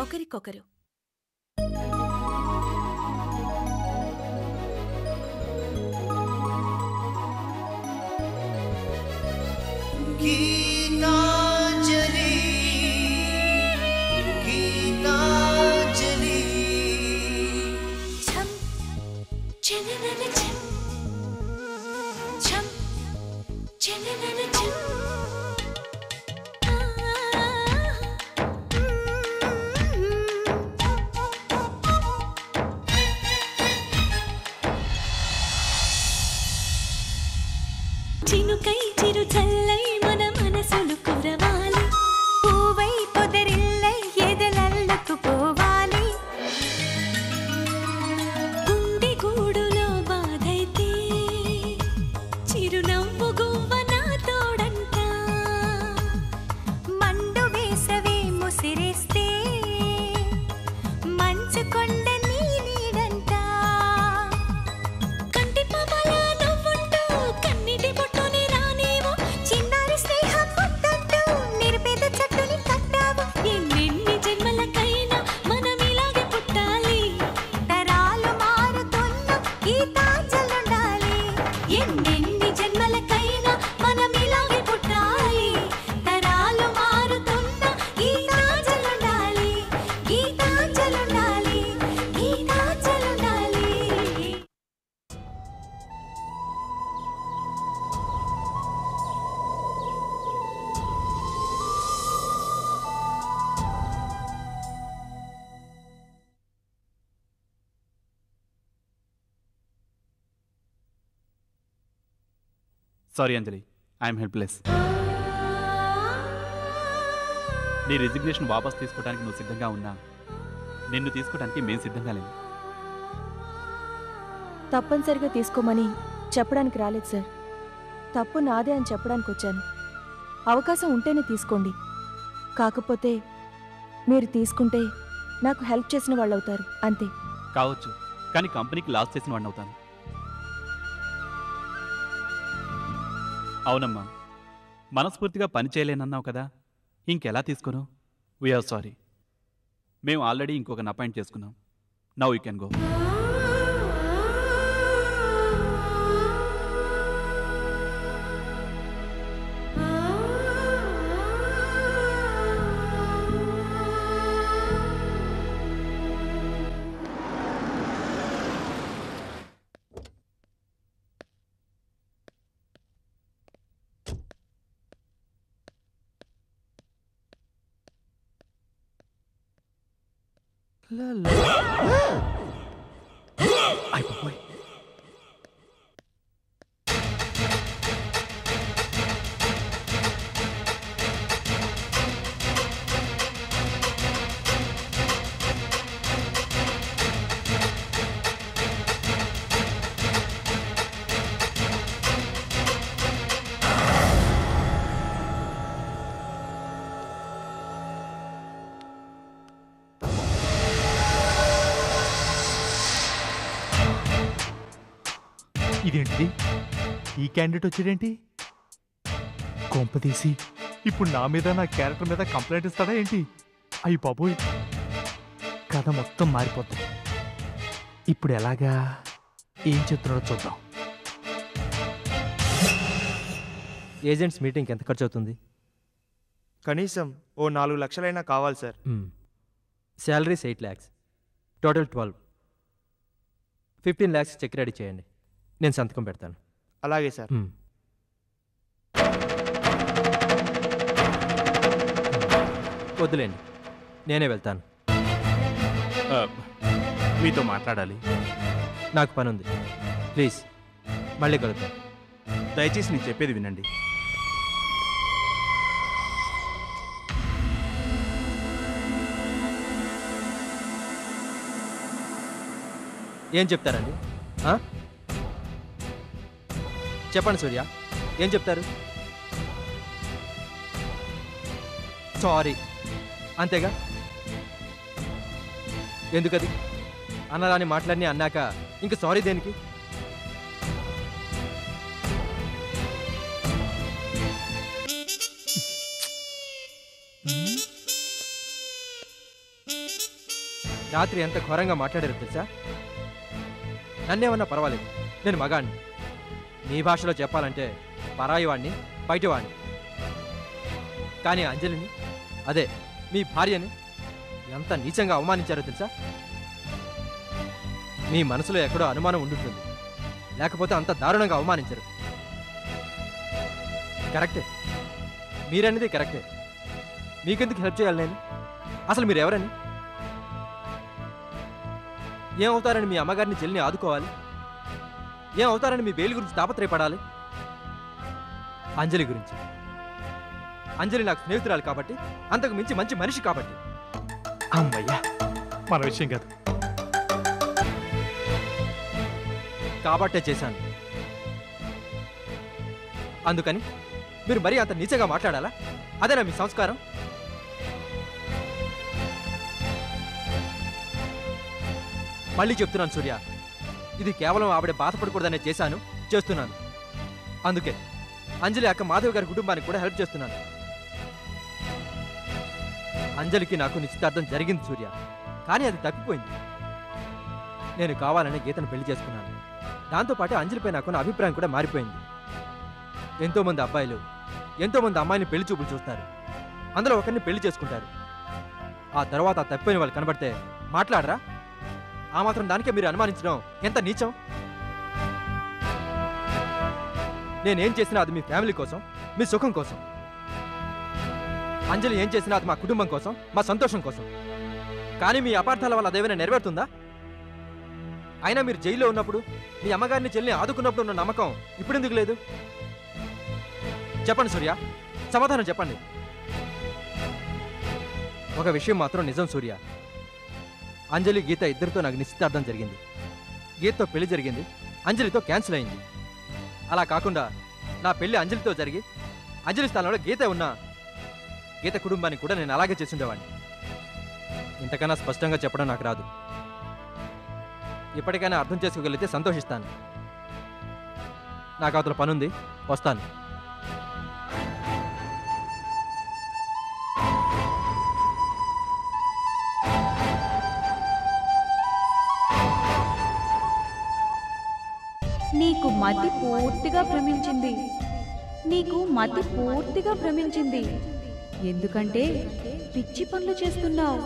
ఒకరికొకరు. గీతాంజలి గీతాంజలి ఛం చెననన ఛం ఛం చెననన ఛం చినుకై చిరు చల్లై మన మనసులు కురవాలి, పూవై పొదరిల్లై ఎదలల్లుకు పోవాలి. గుండె గూడులో బాధైతే చిరునవ్వు గువ్వ నా తోడంట. మండు వేసవే ముసిరేస్తే మంచు కొండ నీ నీడంట. కంటి పాపలా నవ్వుంటూ కన్నిటి బొట్టుని రానేమో, చిన్నారి స్నేహం పొద్దంటూ నిరుపేద చెట్టుని కట్టావు. ఎన్నెన్ని జన్మలకైనా మనం ఇలాగే పుట్టాలి, తరాలు మారుతున్న గీతాంజలుండాలి. ఎన్నెన్ని జన్మలకైనా మనం ఇలాగే పుట్టాలి, తరాలు మారుతున్న గీతాంజలుండాలి. గీతాంజలుండాలి, గీతాంజలుండాలి. Sorry Anjali, I'm helpless. నీ రిజిగ్నేషన్ వాపస్ తీసుకోవడానికి నువ్వు సిద్ధంగా ఉన్నా, నిన్ను తీసుకోవడానికి మేము సిద్ధంగా లేము. తప్పనిసరిగా తీసుకోమని చెప్పడానికి రాలేదు సార్. తప్పు నాదే అని చెప్పడానికి వచ్చాను. అవకాశం ఉంటేనే తీసుకోండి. కాకపోతే మీరు తీసుకుంటే నాకు హెల్ప్ చేసిన వాళ్ళు అవుతారు, అంతే. కావచ్చు, కానీ కంపెనీకి లాస్ చేసిన వాడిని అవుతాను. అవునమ్మా, మనస్ఫూర్తిగా పని చేయలేనన్నావు కదా, ఇంకెలా తీసుకోను? We are. మేము ఆల్రెడీ ఇంకొకరిని అపాయింట్ చేసుకున్నాం. Now you can go. అయిపోయి ఇదేంటిది? ఈ క్యాండిడేట్ వచ్చాడేంటి? కొంపదీసి ఇప్పుడు నా మీద, నా క్యారెక్టర్ మీద కంప్లైంట్ ఇస్తాడా ఏంటి? అయ్యి బాబోయ్, కథ మొత్తం మారిపోతుంది. ఇప్పుడు ఎలాగా? ఏం చెప్తున్నాడో చూద్దాం. ఏజెంట్స్ మీటింగ్కి ఎంత ఖర్చు అవుతుంది? కనీసం ఓ 4 లక్షలైనా కావాలి sir. Salaries 8 lakhs, total 12. 15 lakhs cheque ready చేయండి, నేను సంతకం పెడతాను. అలాగే సార్. వద్దులేండి, నేనే వెళ్తాను. మీతో మాట్లాడాలి. నాకు పని ఉంది, ప్లీజ్ మళ్ళీ కలుద్దాం. దయచేసి నేను చెప్పేది వినండి. ఏం చెప్తారండి? చెప్పండి సూర్య, ఏం చెప్తారు? సారీ అంతేగా? ఎందుకది? అన్నరాని మాట్లాడి అన్నాక ఇంక సారీ దేనికి? రాత్రి ఎంత ఘోరంగా మాట్లాడారో తెలుసా? నన్నేమన్నా పర్వాలేదు, నేను మగాణ్ణి. మీ భాషలో చెప్పాలంటే పరాయివాణ్ణి, బయటివాణ్ణి. కానీ అంజలిని, అదే మీ భార్యని ఎంత నీచంగా అవమానించారో తెలుసా? మీ మనసులో ఎక్కడో అనుమానం ఉండుంటుంది, లేకపోతే అంత దారుణంగా అవమానించరు. కరెక్టే, మీరనేది కరెక్టే. మీకెందుకు హెల్ప్ చేయాలి నేను? అసలు మీరెవరని? ఏమవుతారని మీ అమ్మగారిని చెల్లిని ఆదుకోవాలి? ఏమవుతారని మీ బెయిల్ గురించి తాపత్రయపడాలి? అంజలి గురించి. అంజలి నాకు స్నేహితురాలు కాబట్టి, అంతకు మించి మంచి మనిషి కాబట్టి. అమ్మయ్యా, మన విషయం కాదు. కాబట్టే చేశాను. అందుకని మీరు మరీ అంత నీచగా మాట్లాడాలా? అదేనా మీ సంస్కారం? మళ్ళీ చెప్తున్నాను సూర్య, ఇది కేవలం ఆవిడ బాధపడకూడదనే చేస్తున్నాను. అందుకే అంజలి అక్క మాధవ్ గారి కుటుంబానికి కూడా హెల్ప్ చేస్తున్నాను. అంజలికి నాకు నిశ్చితార్థం జరిగింది సూర్య, కానీ అది తప్పిపోయింది. నేను కావాలని గీతను పెళ్లి చేసుకున్నాను. దాంతోపాటు అంజలిపై నాకున్న అభిప్రాయం కూడా మారిపోయింది. ఎంతోమంది అబ్బాయిలు ఎంతోమంది అమ్మాయిని పెళ్లి చూపులు చూస్తారు, అందులో ఒకరిని పెళ్లి చేసుకుంటారు. ఆ తర్వాత ఆ తప్పిపోయిన వాళ్ళు కనబడితే మాట్లాడరా? ఆ మాత్రం దానికే మీరు అనుమానించడం ఎంత నీచం! నేనేం చేసినా అది మీ ఫ్యామిలీ కోసం, మీ సుఖం కోసం. అంజలి ఏం చేసినా అది మా కుటుంబం కోసం, మా సంతోషం కోసం. కానీ మీ అపార్థాల వల్ల అదేమైనా నెరవేరుతుందా? అయినా మీరు జైల్లో ఉన్నప్పుడు, మీ అమ్మగారిని చెల్లిని ఆదుకున్నప్పుడు ఉన్న నమ్మకం ఇప్పుడెందుకు లేదు? చెప్పండి సూర్య, సమాధానం చెప్పండి. ఒక విషయం మాత్రం నిజం సూర్య, అంజలి గీత ఇద్దరితో నాకు నిశ్చితార్థం జరిగింది. గీతతో పెళ్లి జరిగింది, అంజలితో క్యాన్సిల్ అయింది. అలా కాకుండా నా పెళ్లి అంజలితో జరిగి అంజలి స్థానంలో గీత ఉన్నా గీత కుటుంబానికి కూడా నేను అలాగే చేసుండేవాడిని. ఇంతకన్నా స్పష్టంగా చెప్పడం నాకు రాదు. ఇప్పటికైనా అర్థం చేసుకోగలిగితే సంతోషిస్తాను. నాకు అవతల పనుంది, వస్తాను. నీకు మతి పూర్తిగా భ్రమించింది. ఎందుకంటే పిచ్చి పనులు చేస్తున్నావు.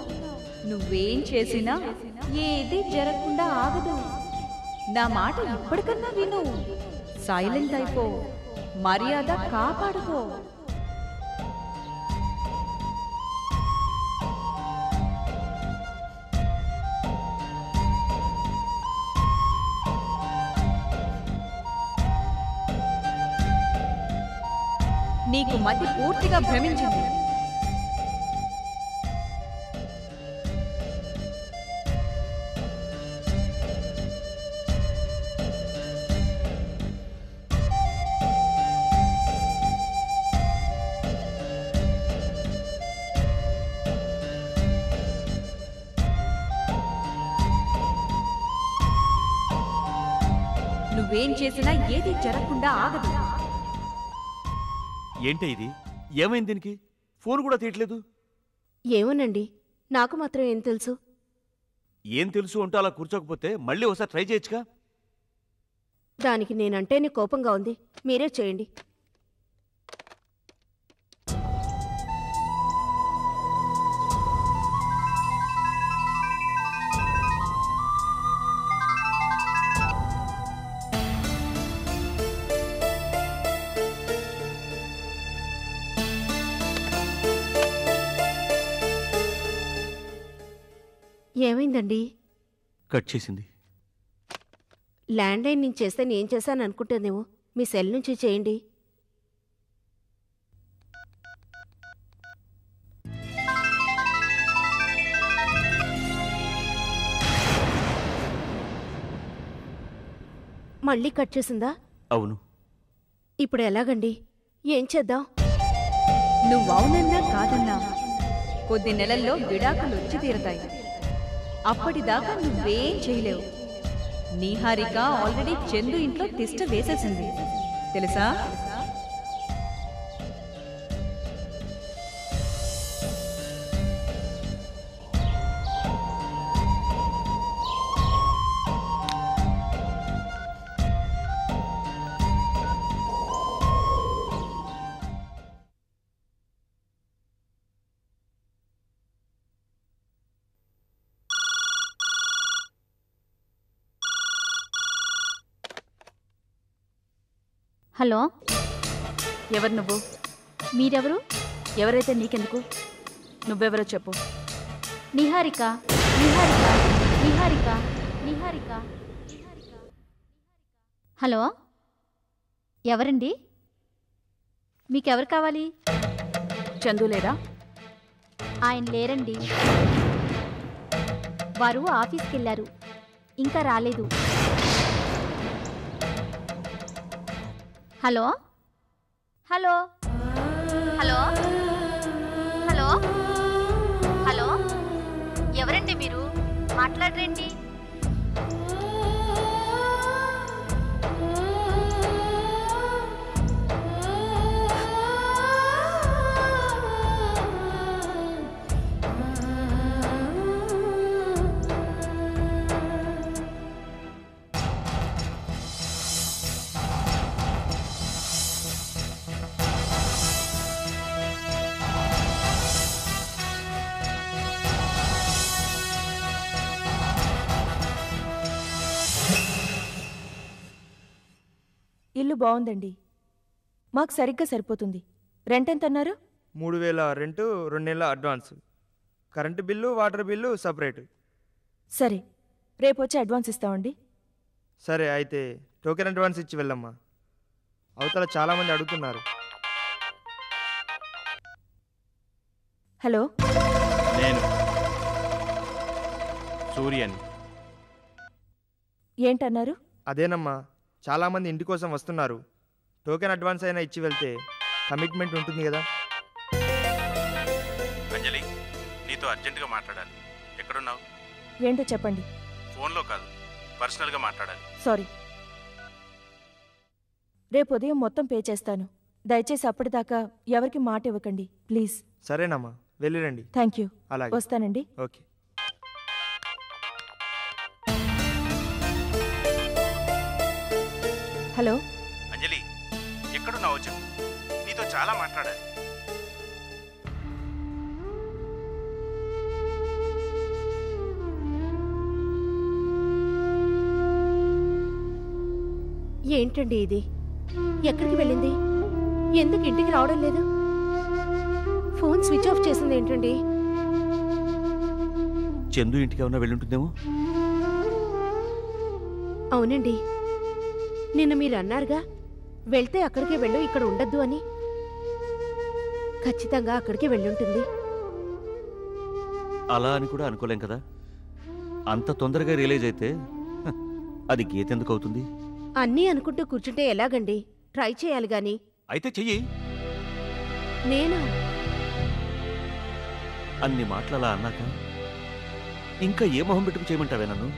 నువ్వేం చేసినా ఏది జరగకుండా ఆగదు. నా మాట ఇప్పటికన్నా విను. సైలెంట్ అయిపో, మర్యాద కాపాడుకో. నీకు మతి పూర్తిగా భ్రమించింది. నువ్వేం చేసినా ఏది జరగకుండా ఆగదు. ఏంటే ఇది? ఏమైంది దీనికి? ఫోన్ కూడా తీయట్లేదు. ఏమోనండి, నాకు మాత్రం ఏం తెలుసు? ఏం తెలుసు అంటూ అలా కూర్చోకపోతే మళ్ళీ ఒకసారి ట్రై చేయొచ్చుగా. దానికి నేనంటేనే కోపంగా ఉంది, మీరే చేయండి. ఏమైందండి? కట్ చేసింది. ల్యాండ్లైన్ నుంచి చేస్తే నేను చేశాను అనుకుంటుందేమో. మీ సెల్ నుంచి చేయండి. మళ్ళీ కట్ చేసిందా? అవును. ఇప్పుడు ఎలాగండి? ఏం చేద్దాం? నువ్వవునన్నా కాదన్నా కొద్ది నెలల్లో విడాకులు వచ్చి తీరతాయి. అప్పటిదాకా నువ్వేం చేయలేవు. నీహారిక ఆల్రెడీ చందు ఇంట్లో తిష్ట వేసేసింది తెలుసా? హలో, ఎవరు నువ్వు? మీరెవరు? ఎవరైతే నీకెందుకు? నువ్వెవరో చెప్పు. నిహారిక, నిహారిక, నిహారిక, నిహారిక. హలో, ఎవరండి? మీకెవరు కావాలి? చందు లేరా? ఆయన లేరండి, వారు ఆఫీస్కి వెళ్ళారు, ఇంకా రాలేదు. Hello hello hello hello hello, ఎవరండి మీరు? మాట్లాడరండి. ఇల్లు బాగుందండి, మాకు సరిగ్గా సరిపోతుంది. రెంట్ ఎంత అన్నారు? 3000 రెంటు, 2 నెలల advance, current bill, water bill separate. సరే, రేపు వచ్చి అడ్వాన్స్ ఇస్తామండి. సరే అయితే టోకెన్ అడ్వాన్స్ ఇచ్చి వెళ్ళమ్మా, అవతల చాలామంది అడుగుతున్నారు. హలో, నేను సూర్యని. ఏంటన్నారు? అదేనమ్మా, చాలామంది ఇంటి కోసం వస్తున్నారు. టోకెన్ అడ్వాన్స్ అయినా ఇచ్చి వెళ్తే కమిట్మెంట్ ఉంటుంది కదా. అంజలి, నీతో అర్జెంటుగా మాట్లాడాలి. ఎక్కడున్నావు? ఏంటో చెప్పండి. ఫోన్లో కాదు, పర్సనల్గా మాట్లాడాలి. సారీ, రేపు ఉదయం మొత్తం పే చేస్తాను. దయచేసి అప్పటిదాకా ఎవరికి మాట ఇవ్వకండి ప్లీజ్. సరేనమ్మా, వెళ్ళిరండి. Thank you. అలాగే, వస్తానండి. ఓకే. హలో అంజలి, ఎక్కడున్నావు చెప్పు, నీతో చాలా మాట్లాడాలి. ఏంటండి ఇది? ఎక్కడికి వెళ్ళింది? ఎందుకు ఇంటికి రావడం లేదు? ఫోన్ స్విచ్ ఆఫ్ చేసింది ఏంటండి? చందు ఇంటికి ఏమన్నా వెళ్ళుంటుందేమో. అవునండి, నిన్న మీరు అన్నారుగా వెళ్తే అక్కడికే వెళ్ళు, ఇక్కడ ఉండద్దు అని. ఖచ్చితంగా అక్కడికే వెళ్ళుంటుంది. అలా అని కూడా అనుకోలేం కదా. అంత తొందరగా రియలైజ్ అయితే అది గీత ఎందుకు అవుతుంది? అన్నీ అనుకుంటూ కూర్చుంటే ఎలాగండి? ట్రై చేయాలి గాని. అయితే చెయ్యి. నేనా? అన్ని మాటలు అలా అన్నాక ఇంకా ఏ మొహం పెట్టుకు చేయమంటావే నన్ను?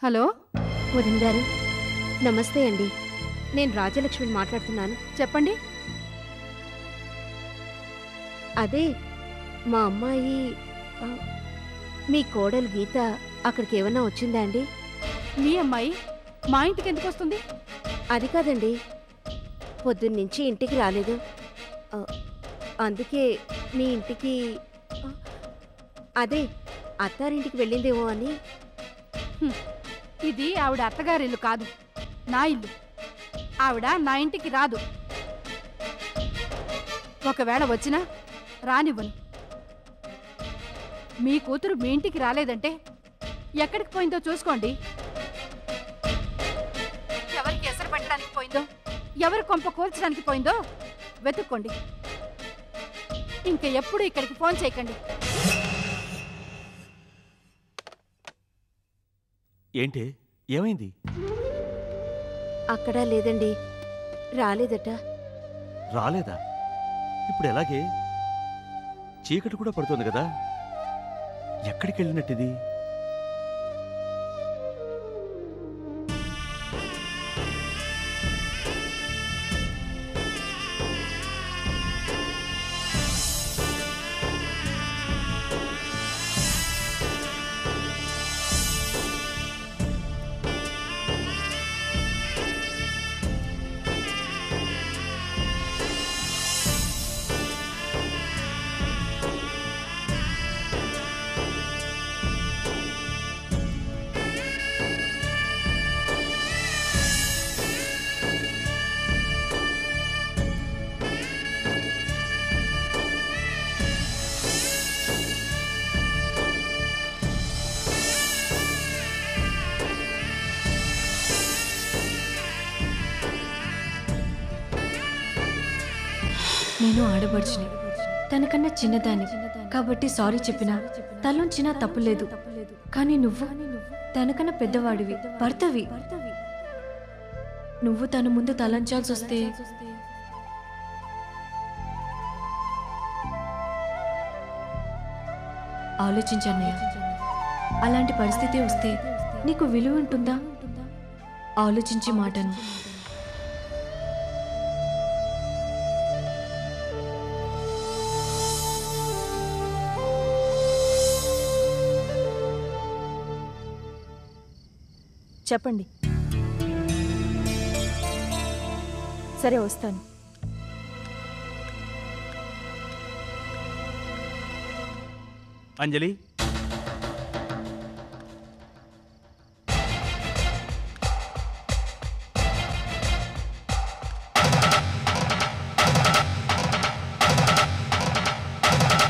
హలో, వదిన గారు నమస్తే అండి. నేను రాజలక్ష్మిని మాట్లాడుతున్నాను. చెప్పండి. అదే మా అమ్మాయి మీ కోడలు గీత అక్కడికి ఏమన్నా వచ్చిందా అండి? మీ అమ్మాయి మా ఇంటికి ఎందుకు వస్తుంది? అది కాదండి, పొద్దున్నుంచి ఇంటికి రాలేదు. అందుకే మీ ఇంటికి అదే అత్తారింటికి వెళ్ళిందేమో అని. ఇది ఆవిడ అత్తగారి ఇల్లు కాదు, నా ఇల్లు. ఆవిడ నా ఇంటికి రాదు. ఒకవేళ వచ్చినా రానివ్వను. మీ కూతురు మీ ఇంటికి రాలేదంటే ఎక్కడికి పోయిందో చూసుకోండి. ఎవరికి ఎసరు పెట్టడానికి పోయిందో, ఎవరు కొంప కూల్చడానికి పోయిందో వెతుక్కోండి. ఇంక ఎప్పుడు ఇక్కడికి ఫోన్ చేయకండి. ఏంటి, ఏమైంది? అక్కడ లేదండి, రాలేదట. రాలేదా? ఇప్పుడు ఎలాగే? చీకటి కూడా పడుతుంది కదా. ఎక్కడికి వెళ్ళినట్టిది? నేను ఆడబడుచుని, తనకన్నా చిన్నదాన్ని కాబట్టి సారీ చెప్పినా తలొంచినా తప్పులేదు. కానీ నువ్వు తనకన్నా పెద్దవాడివి, భర్తవి. నువ్వు తన ముందు తలంచాల్సి వస్తే ఆలోచించన్నయ్య. అలాంటి పరిస్థితి వస్తే నీకు విలువ ఉంటుందా? ఆలోచించి మాటను. చెప్పండి. సరే వస్తాను. అంజలి